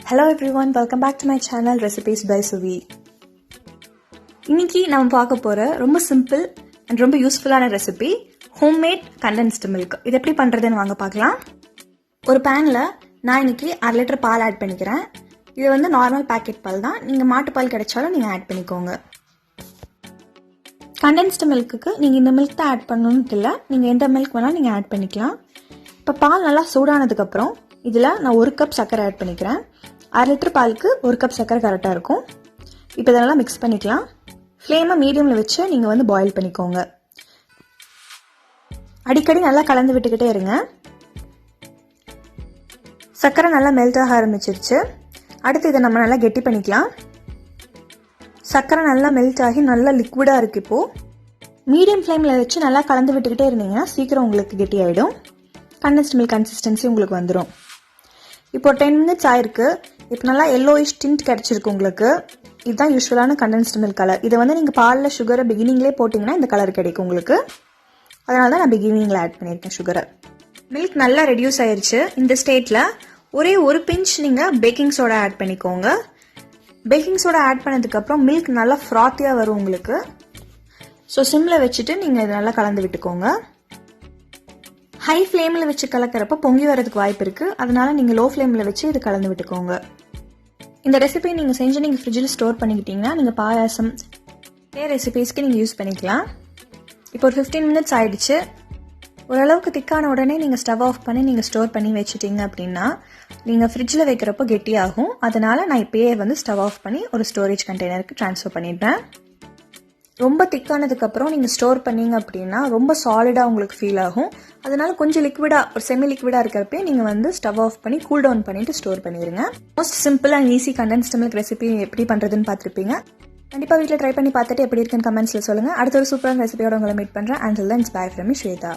Hello everyone, welcome back to my channel Recipes by Suvi. இன்னைக்கு நம்ம பார்க்க போற ரொம்ப சிம்பிள் and ரொம்ப யூஸ்ஃபுல்லான ரெசிபி homemade condensed milk. இது எப்படி பண்றதுன்னு வாங்க பார்க்கலாம். ஒரு panல நான் இன்னைக்கு 1/2 லிட்டர் பால் ஆட் பண்ணிக்கிறேன். இது வந்து நார்மல் பாக்கெட் பால் தான். நீங்க மாட்டு பால் கிடைச்சாலும் நீங்க ஆட் பண்ணிக்கோங்க. condensed milkக்கு நீங்க இந்த milk தான் ஆட் பண்ணனும்னு இல்ல. நீங்க எந்த milk வேணாலும் நீங்க ஆட் பண்ணிக்கலாம். இப்ப பால் நல்லா சூடானதுக்கு அப்புறம் இதுல நான் 1 கப் சக்கரை ஆட் பண்ணிக்கிறேன். 1/2 லிட்டர் பாலுக்கு 1 கப் சக்கரை கரெக்டா இருக்கும். இப்போ இதெல்லாம் மிக்ஸ் பண்ணிக்கலாம். ஃப்ளேமை மீடியம்ல வச்சு நீங்க வந்து பாயில் பண்ணிக்கோங்க. அடிக்கடி நல்லா கலந்து விட்டுக்கிட்டே இருங்க. சக்கரை நல்லா மெல்ட் ஆக ஆரம்பிச்சிருச்சு. அடுத்து இதை நம்ம நல்லா கெட்டி பண்ணிக்கலாம். சக்கரை நல்லா மெல்ட் ஆகி நல்லா லிக்விடா இருக்கு. இப்போ மீடியம் ஃப்ளேம்ல வச்சு நல்லா கலந்து விட்டுக்கிட்டே இருந்தீங்கன்னா சீக்கிரம் உங்களுக்கு கெட்டி ஆயிடும். கண்டென்ஸ்ட் மில்க் கன்சிஸ்டன்சி உங்களுக்கு வந்துடும். இப்போ 10 மினிட்ஸ் ஆயிருக்கு. இப்போ நல்லா yellowish tint கிடைச்சிருக்கு உங்களுக்கு. இதுதான் யூஸ்வலான கண்டென்ஸ்ட் மில்க் கலர். இதை வந்து நீங்கள் பாலில் சுகரை பிகினிங்லேயே போட்டிங்கன்னா இந்த கலர் கிடைக்கும் உங்களுக்கு. அதனால தான் நான் பிகினிங்கில் ஆட் பண்ணியிருக்கேன் சுகரை. மில்க் நல்லா ரெடியூஸ் ஆயிடுச்சு. இந்த ஸ்டேட்டில் ஒரே ஒரு பிஞ்ச் நீங்கள் பேக்கிங் சோடா ஆட் பண்ணிக்கோங்க. பேக்கிங் சோடா ஆட் பண்ணதுக்கப்புறம் மில்க் நல்லா ஃப்ராத்தியாக வரும் உங்களுக்கு. ஸோ சிம்மில் வச்சுட்டு நீங்கள் இதை நல்லா கலந்து விட்டுக்கோங்க. ஹை ஃப்ளேமில் வச்சு கலக்கிறப்ப பொங்கி வரதுக்கு வாய்ப்பு இருக்குது. அதனால நீங்கள் லோ ஃப்ளேமில் வச்சு இது கலந்து விட்டுக்கோங்க. இந்த ரெசிபி நீங்கள் செஞ்சு நீங்கள் ஃப்ரிட்ஜில் ஸ்டோர் பண்ணிக்கிட்டீங்கன்னா நீங்கள் பாயாசம் ரெசிபீஸ்க்கு நீங்கள் யூஸ் பண்ணிக்கலாம். இப்போ ஒரு 15 மினிட்ஸ் ஆயிடுச்சு. ஓரளவுக்கு திக்கான உடனே நீங்கள் ஸ்டவ் ஆஃப் பண்ணி நீங்கள் ஸ்டோர் பண்ணி வச்சுட்டீங்க அப்படின்னா நீங்கள் ஃப்ரிட்ஜில் வைக்கிறப்போ கெட்டியாகும். அதனால நான் இப்போயே வந்து ஸ்டவ் ஆஃப் பண்ணி ஒரு ஸ்டோரேஜ் கண்டெய்னருக்கு ட்ரான்ஸ்ஃபர் பண்ணிடுறேன். ரொம்ப திக்கானதுக்கப்புறம் நீங்கள் ஸ்டோர் பண்ணீங்க அப்படின்னா ரொம்ப சாலிடாக உங்களுக்கு ஃபீல் ஆகும். அதனால கொஞ்சம் லிக்விடாக ஒரு செமி லிக்விடாக இருக்கிறப்பே நீங்கள் வந்து ஸ்டவ் ஆஃப் பண்ணி கூல் டவுன் பண்ணிட்டு ஸ்டோர் பண்ணிடுங்க. Most simple and easy condensed milk recipe எப்படி பண்ணுறதுன்னு பார்த்துருப்பீங்க. கண்டிப்பாக வீட்டில் ட்ரை பண்ணி பார்த்துட்டு எப்படி இருக்குன்னு கமெண்ட்ஸில் சொல்லுங்கள். அடுத்த ஒரு சூப்பரான ரெசிபியோட உங்களை மீட் பண்ணுறேன். Until then bye from me Shweta.